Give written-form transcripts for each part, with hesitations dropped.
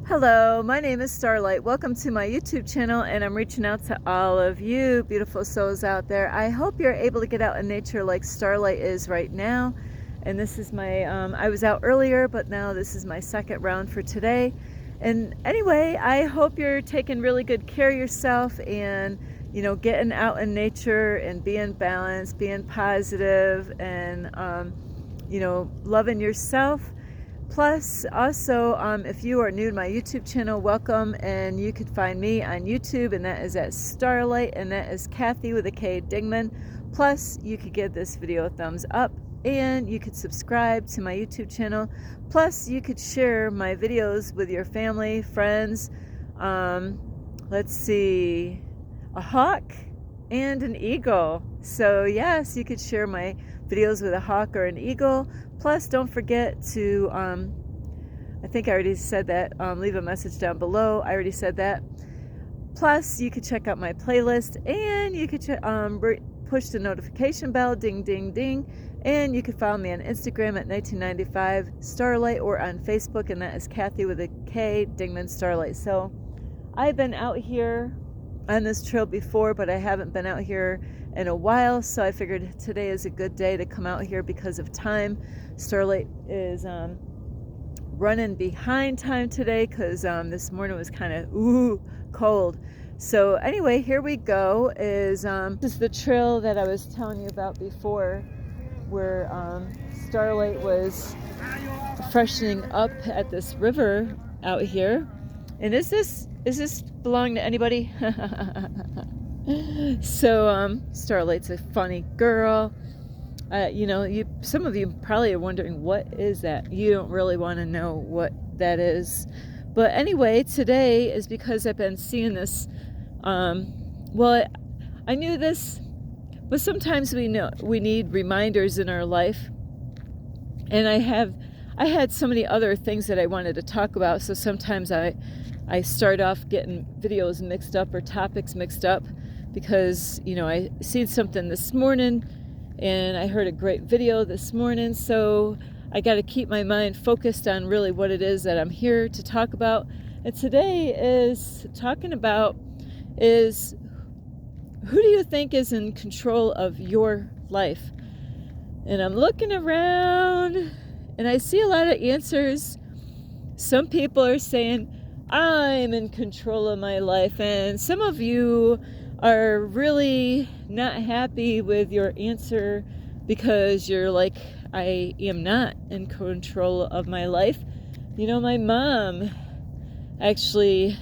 Hello, my name is Starlight. Welcome to my YouTube channel, and I'm reaching out to all of you beautiful souls out there. I hope you're able to get out in nature like Starlight is right now. And this is my, I was out earlier, but now this is my second round for today. And anyway, I hope you're taking really good care of yourself and, getting out in nature and being balanced, being positive, and, loving yourself. Plus, also, if you are new to my YouTube channel, welcome, and you could find me on YouTube, and that is at Starlight, and that is Kathy with a K, Dingman. Plus, you could give this video a thumbs up, and you could subscribe to my YouTube channel. Plus, you could share my videos with your family, friends. Let's see, a hawk and an eagle. So yes, you could share my videos with a hawk or an eagle. Plus, don't forget to, I think I already said that, leave a message down below. I already said that. Plus, you could check out my playlist, and you could push the notification bell, ding, ding, ding. And you can follow me on Instagram at 1995 Starlight, or on Facebook, and that is Kathy with a K, Dingman Starlight. So I've been out here on this trail before, but I haven't been out here in a while, so I figured today is a good day to come out here because of time. Starlight is running behind time today because this morning was kind of cold. So anyway, here we go. This is the trail that I was telling you about before, where Starlight was freshening up at this river out here. And is this belong to anybody? So Starlight's a funny girl. Some of you probably are wondering, what is that? You don't really want to know what that is. But anyway, today is because I've been seeing this. Well, I knew this, but sometimes we need reminders in our life. And I had so many other things that I wanted to talk about. So sometimes I start off getting videos mixed up or topics mixed up because, I seen something this morning and I heard a great video this morning. So I got to keep my mind focused on really what it is that I'm here to talk about. And today is talking about who do you think is in control of your life? And I'm looking around and I see a lot of answers. Some people are saying, I'm in control of my life. And some of you are really not happy with your answer because you're like, I am not in control of my life. My mom actually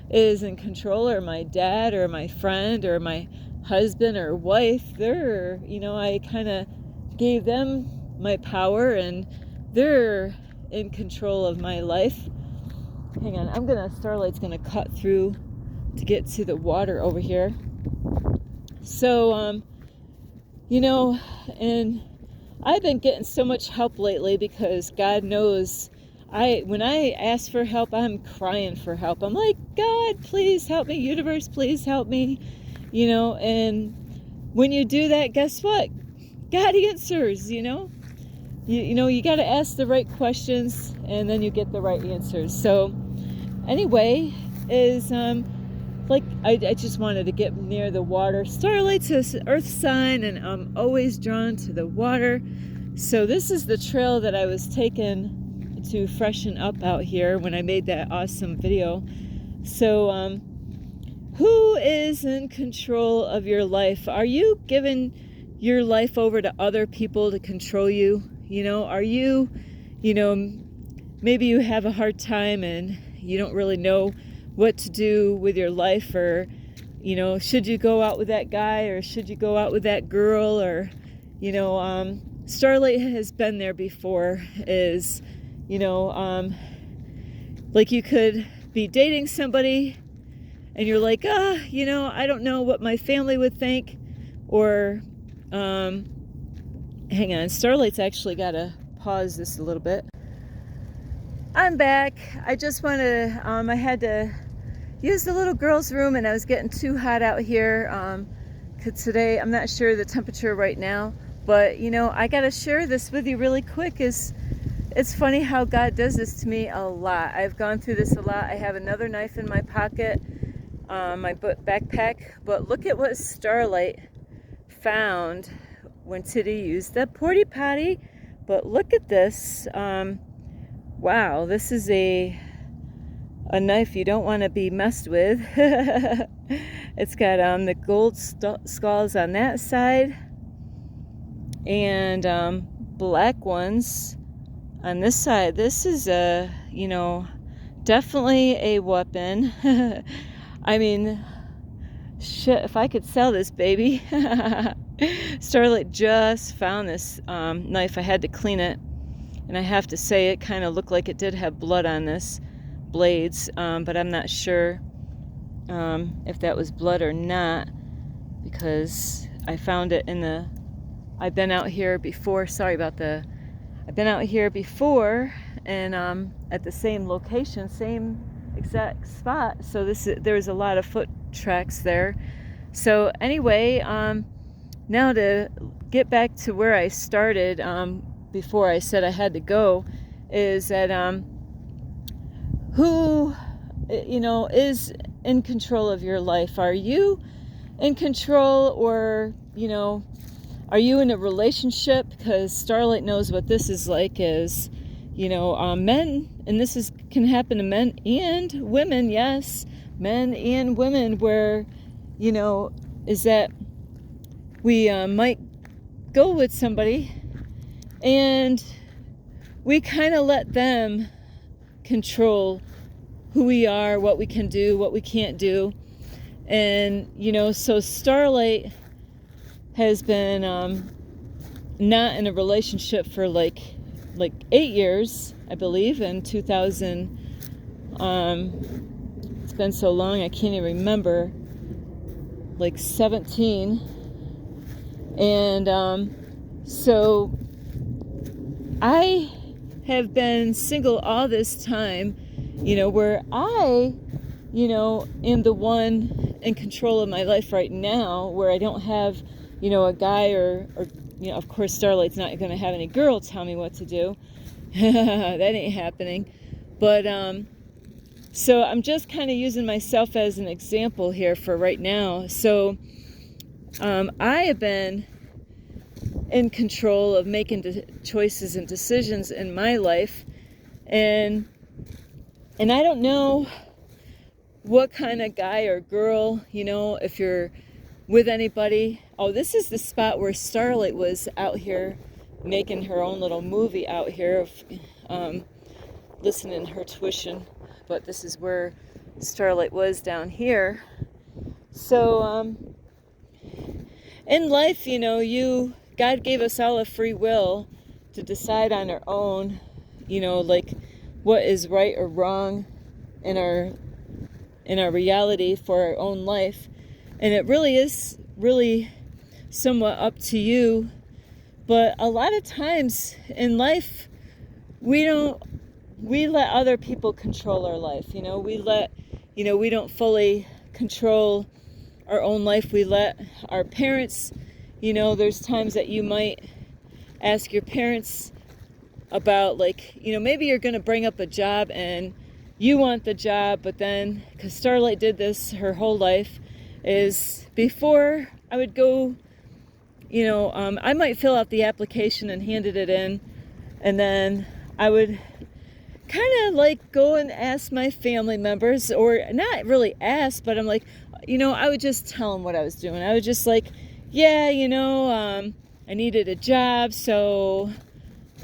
is in control, or my dad, or my friend, or my husband or wife. They're, I kind of gave them my power and they're in control of my life. Hang on, Starlight's gonna cut through to get to the water over here. So, and I've been getting so much help lately because God knows when I ask for help, I'm crying for help. I'm like, God, please help me. Universe, please help me. And when you do that, guess what? God answers, You got to ask the right questions and then you get the right answers. So anyway, I just wanted to get near the water. Starlight's an earth sign, and I'm always drawn to the water. So this is the trail that I was taking to freshen up out here when I made that awesome video. So who is in control of your life? Are you giving your life over to other people to control you? Are you, maybe you have a hard time and you don't really know what to do with your life, or, should you go out with that guy or should you go out with that girl, or, Starlight has been there before, like you could be dating somebody and you're like, I don't know what my family would think, or, hang on, Starlight's actually got to pause this a little bit. I'm back. I just wanted I had to use the little girl's room and I was getting too hot out here. 'Cause today, I'm not sure the temperature right now, but I got to share this with you really quick. It's funny how God does this to me a lot. I've gone through this a lot. I have another knife in my pocket, my backpack, but look at what Starlight found when Titty used the porty potty. But look at this. Wow, this is a knife you don't want to be messed with. It's got the gold skulls on that side and black ones on this side. This is definitely a weapon. I mean, shit, if I could sell this baby. Starlight just found this knife. I had to clean it, and I have to say it kind of looked like it did have blood on this blades, but I'm not sure if that was blood or not, because I found it in the, I've been out here before, I've been out here before, and at the same location, same exact spot, so there's a lot of foot tracks there. So anyway, now to get back to where I started, before I said I had to go, is that who is in control of your life? Are you in control, or are you in a relationship? Because Starlight knows what this is like, is men, and this can happen to men and women, yes, men and women, where is that we might go with somebody and we kind of let them control who we are, what we can do, what we can't do. And so Starlight has been not in a relationship for like 8 years, I believe, in 2000. It's been so long I can't even remember, like 17. And so I have been single all this time, where I am the one in control of my life right now, where I don't have a guy or of course Starlight's not going to have any girl tell me what to do. That ain't happening. But so I'm just kind of using myself as an example here for right now. So I have been in control of making choices and decisions in my life, and I don't know what kind of guy or girl, if you're with anybody. Oh, this is the spot where Starlight was out here making her own little movie out here of listening to her tuition. But this is where Starlight was, down here. So in life, God gave us all a free will to decide on our own, like what is right or wrong in our reality for our own life. And it really is somewhat up to you. But a lot of times in life, we let other people control our life. We don't fully control our own life. We let our parents, there's times that you might ask your parents about, maybe you're going to bring up a job and you want the job, but then, because Starlight did this her whole life, is before I would go, I might fill out the application and handed it in, and then I would kind of go and ask my family members, or not really ask, but I'm like, I would just tell them what I was doing. I was just like, yeah, I needed a job, so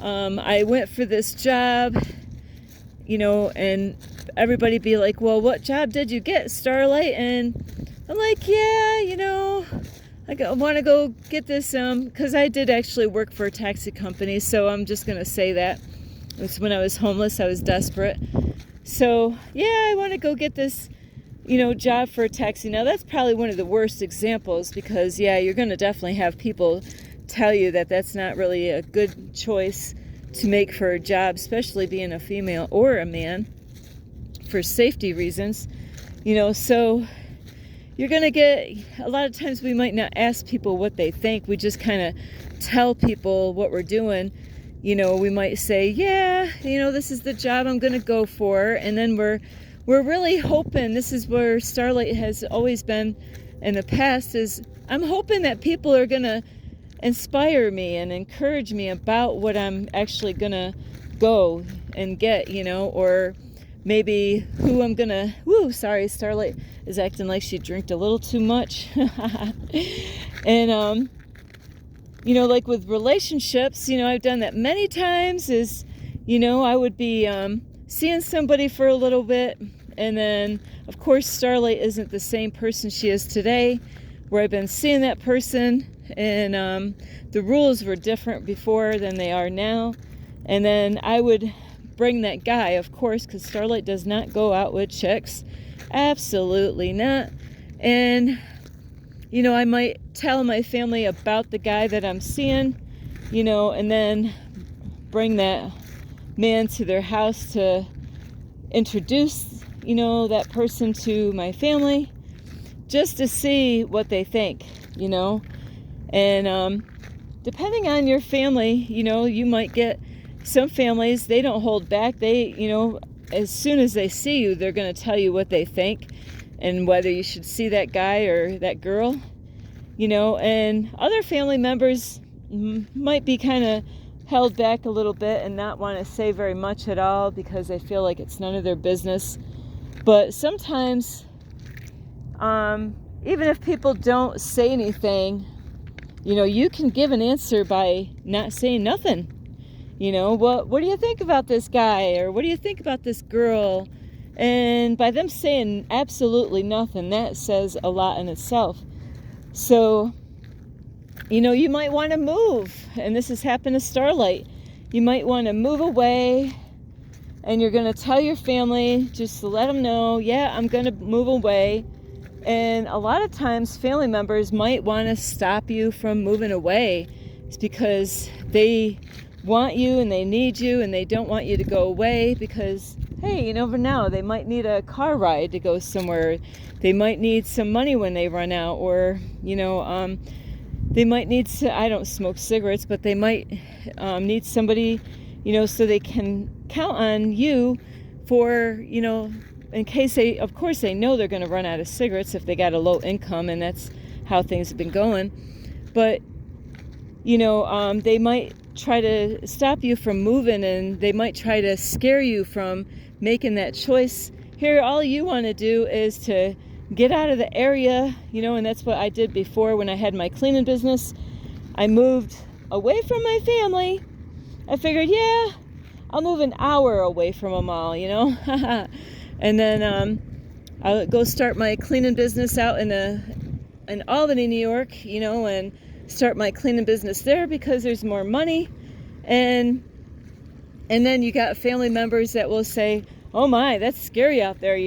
I went for this job, and everybody be like, well, what job did you get, Starlight? And I'm like, yeah, I want to go get this, because I did actually work for a taxi company, so I'm just going to say that. It was when I was homeless, I was desperate. So, yeah, I want to go get this, job for a taxi. Now, that's probably one of the worst examples, because, yeah, you're going to definitely have people tell you that that's not really a good choice to make for a job, especially being a female or a man, for safety reasons. So you're going to get, a lot of times we might not ask people what they think. We just kind of tell people what we're doing, we might say, yeah, this is the job I'm going to go for. And then we're really hoping, this is where Starlight has always been in the past, is I'm hoping that people are going to inspire me and encourage me about what I'm actually going to go and get, or maybe who I'm going to, sorry, Starlight is acting like she drank a little too much. And, like with relationships, I've done that many times, is, I would be seeing somebody for a little bit, and then, of course, Starlight isn't the same person she is today, where I've been seeing that person, and the rules were different before than they are now. And then I would bring that guy, of course, because Starlight does not go out with chicks. Absolutely not. And I might tell my family about the guy that I'm seeing, and then bring that man to their house to introduce, that person to my family, just to see what they think, And depending on your family, you might get some families, they don't hold back. They, as soon as they see you, they're going to tell you what they think and whether you should see that guy or that girl, and other family members might be kind of held back a little bit and not want to say very much at all because they feel like it's none of their business. But sometimes, even if people don't say anything, you can give an answer by not saying nothing. What do you think about this guy? Or what do you think about this girl? And by them saying absolutely nothing, that says a lot in itself. So, you might want to move. And this has happened to Starlight. You might want to move away. And you're going to tell your family, just to let them know, yeah, I'm going to move away. And a lot of times family members might want to stop you from moving away. It's because they want you and they need you and they don't want you to go away because, hey, you never know. They might need a car ride to go somewhere. They might need some money when they run out, or, they might need to, I don't smoke cigarettes, but they might need somebody, so they can count on you for, in case they, of course, they know they're going to run out of cigarettes if they got a low income, and that's how things have been going. But, they might try to stop you from moving, and they might try to scare you from making that choice. Here, all you want to do is to get out of the area, and that's what I did before when I had my cleaning business. I moved away from my family. I figured, yeah, I'll move an hour away from them all, And then I'll go start my cleaning business out in Albany, New York, and start my cleaning business there because there's more money. And then you got family members that will say, oh my, that's scary out there,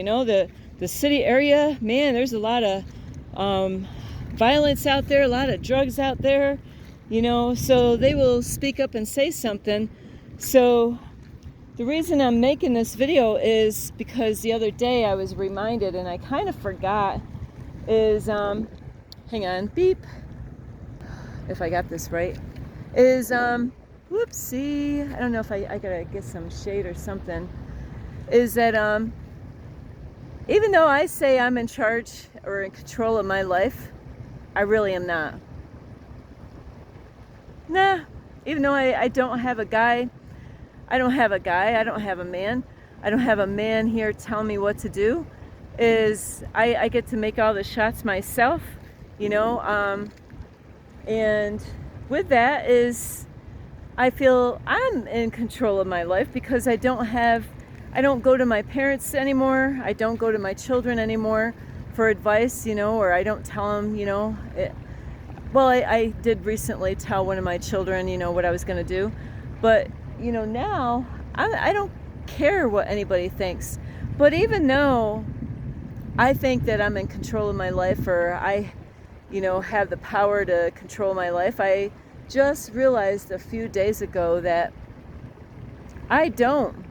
the city area, man, there's a lot of violence out there, a lot of drugs out there, so they will speak up and say something. So the reason I'm making this video is because the other day I was reminded, and I kind of forgot, is, hang on, beep, if I got this right, is, whoopsie, I don't know if I gotta get some shade or something, is that, even though I say I'm in charge or in control of my life, I really am not. Nah, even though I don't have a guy, I don't have a man, I don't have a man here telling me what to do, is I get to make all the shots myself, and with that is, I feel I'm in control of my life because I don't go to my parents anymore. I don't go to my children anymore for advice, or I don't tell them, I did recently tell one of my children, what I was going to do. But, now I don't care what anybody thinks. But even though I think that I'm in control of my life, or I, have the power to control my life, I just realized a few days ago that I don't.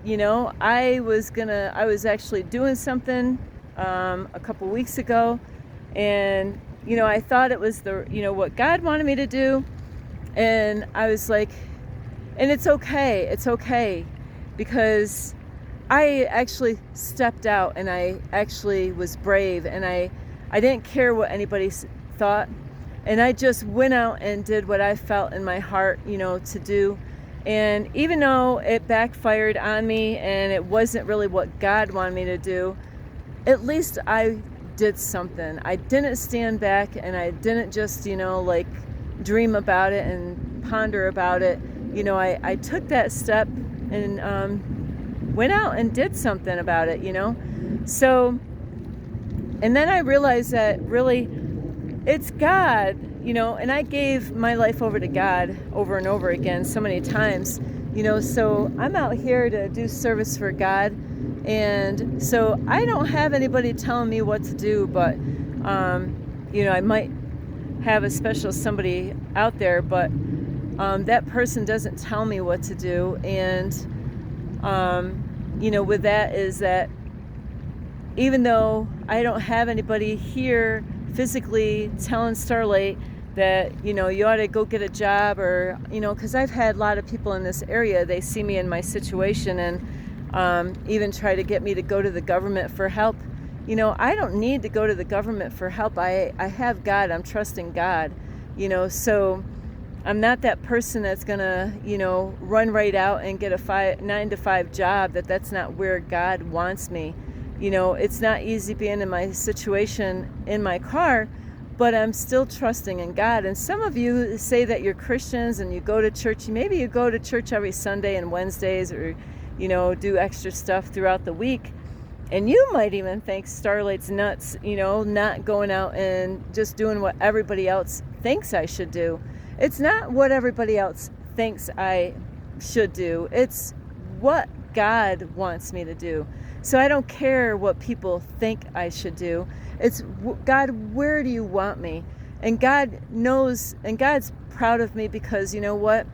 I was actually doing something a couple weeks ago, and I thought it was what God wanted me to do, and I was like, And it's okay, because I actually stepped out, and I actually was brave, and I didn't care what anybody thought, and I just went out and did what I felt in my heart, to do. And even though it backfired on me and it wasn't really what God wanted me to do, at least I did something. I didn't stand back, and I didn't just, dream about it and ponder about it. I took that step and went out and did something about it, So, and then I realized that really it's God, and I gave my life over to God over and over again so many times, so I'm out here to do service for God. And so I don't have anybody telling me what to do, but, I might have a special somebody out there, but that person doesn't tell me what to do. And, with that is that even though I don't have anybody here physically telling Starlight that, you ought to go get a job, or, because I've had a lot of people in this area, they see me in my situation and even try to get me to go to the government for help. I don't need to go to the government for help. I have God. I'm trusting God, so I'm not that person that's gonna, run right out and get a 9-to-5 job. That's not where God wants me. It's not easy being in my situation in my car, but I'm still trusting in God. And some of you say that you're Christians and you go to church. Maybe you go to church every Sunday and Wednesdays, or, do extra stuff throughout the week. And you might even think Starlight's nuts, not going out and just doing what everybody else thinks I should do. It's not what everybody else thinks I should do. It's what God wants me to do. So I don't care what people think I should do. It's, God, where do you want me? And God knows, and God's proud of me, because you know what?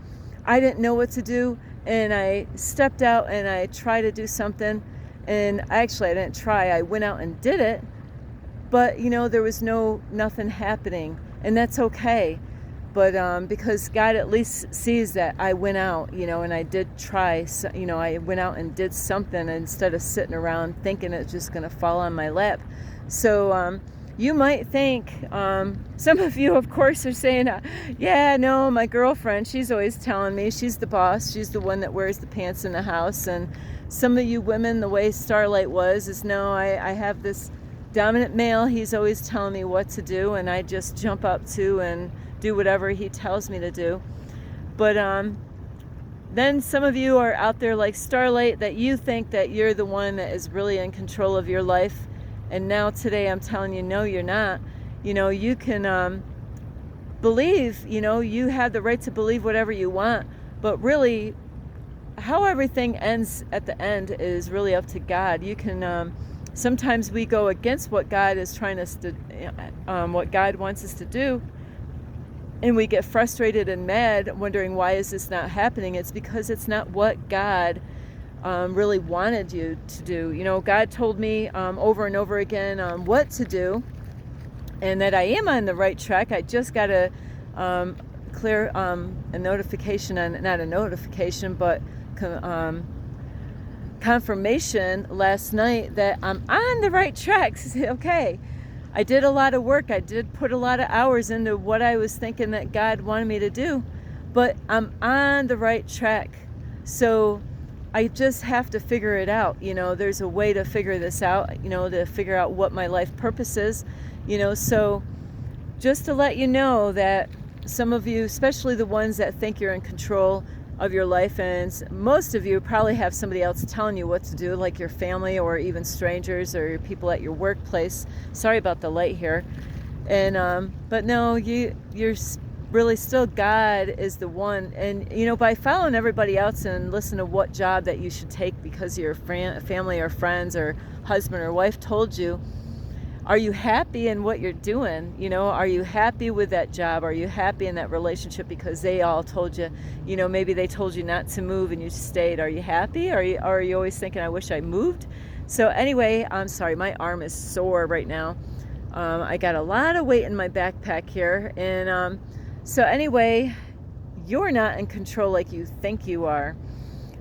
I didn't know what to do, and I stepped out and I tried to do something. And actually, I didn't try. I went out and did it. But, there was nothing happening. And that's okay. But because God at least sees that I went out, and I did try, I went out and did something instead of sitting around thinking it's just going to fall on my lap. So you might think, some of you, of course, are saying, yeah, no, my girlfriend, she's always telling me she's the boss. She's the one that wears the pants in the house. And some of you women, the way Starlight was, is no, I have this dominant male. He's always telling me what to do, and I just jump up to and do whatever he tells me to do. But then some of you are out there like Starlight, that you think that you're the one that is really in control of your life. And now today I'm telling you, no, you're not. You can believe, you have the right to believe whatever you want, but really how everything ends at the end is really up to God. You can sometimes we go against what God is trying us to what God wants us to do, and we get frustrated and mad, wondering why is this not happening. It's because it's not what God really wanted you to do. God told me over and over again what to do, and that I am on the right track. I just got a clear a notification, not a notification, but confirmation last night that I'm on the right track. Okay. I did a lot of work. I did put a lot of hours into what I was thinking that God wanted me to do, but I'm on the right track. So I just have to figure it out. There's a way to figure this out, to figure out what my life purpose is, so just to let you know that some of you, especially the ones that think you're in control of your life, and most of you probably have somebody else telling you what to do, like your family or even strangers or people at your workplace. Sorry about the light here. And but no, you're really still, God is the one. And by following everybody else and listen to what job that you should take because your family or friends or husband or wife told you, are you happy in what you're doing? Are you happy with that job? Are you happy in that relationship because they all told you, maybe they told you not to move and you stayed? Are you happy? Are you always thinking, I wish I moved? So anyway, I'm sorry, my arm is sore right now. I got a lot of weight in my backpack here. And so anyway, you're not in control like you think you are.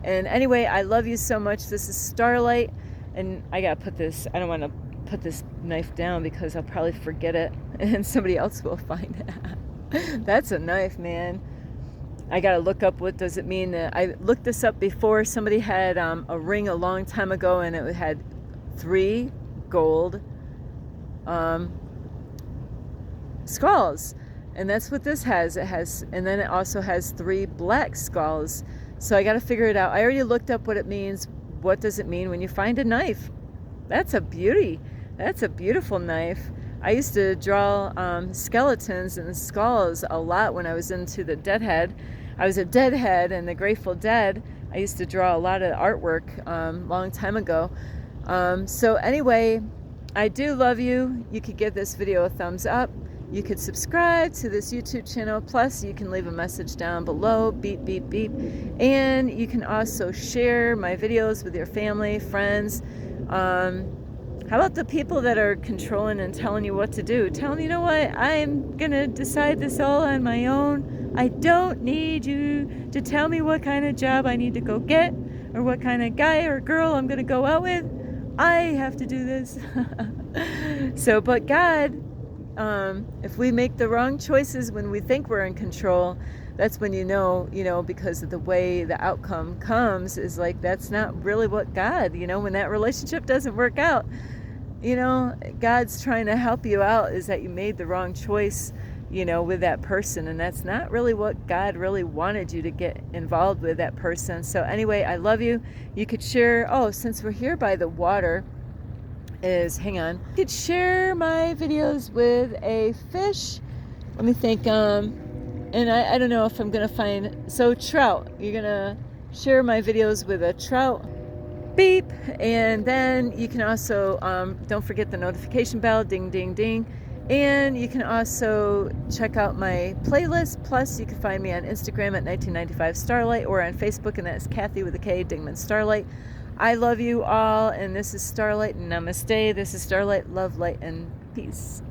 And anyway, I love you so much. This is Starlight, and I gotta put this, I don't want to put this knife down because I'll probably forget it and somebody else will find it. That's a knife, man. I gotta look up what does it mean. I looked this up before. Somebody had a ring a long time ago, and it had 3 gold skulls, and that's what this has. It has, and then it also has 3 black skulls. So I got to figure it out. I already looked up what it means. What does it mean when you find a knife? That's a beauty. That's a beautiful knife. I used to draw skeletons and skulls a lot when I was into the Deadhead. I was a Deadhead and the Grateful Dead. I used to draw a lot of artwork long time ago. So anyway, I do love you. You could give this video a thumbs up. You could subscribe to this YouTube channel. Plus, you can leave a message down below, beep, beep, beep. And you can also share my videos with your family, friends. How about the people that are controlling and telling you what to do? Tell them, you know what, I'm going to decide this all on my own. I don't need you to tell me what kind of job I need to go get or what kind of guy or girl I'm going to go out with. I have to do this. So, but God, if we make the wrong choices when we think we're in control, that's when you know, because of the way the outcome comes is like, that's not really what God, when that relationship doesn't work out, God's trying to help you out is that you made the wrong choice, with that person. And that's not really what God really wanted you to get involved with, that person. So anyway, I love you. You could share, since we're here by the water, hang on, you could share my videos with a fish. Let me think. And I don't know if I'm gonna find, so trout. You're gonna share my videos with a trout. Beep. And then you can also don't forget the notification bell, ding ding ding. And you can also check out my playlist. Plus you can find me on Instagram at 1995 Starlight, or on Facebook, and that's Kathy with a K, Dingman Starlight. I love you all, and this is Starlight. Namaste. This is Starlight. Love, light, and peace.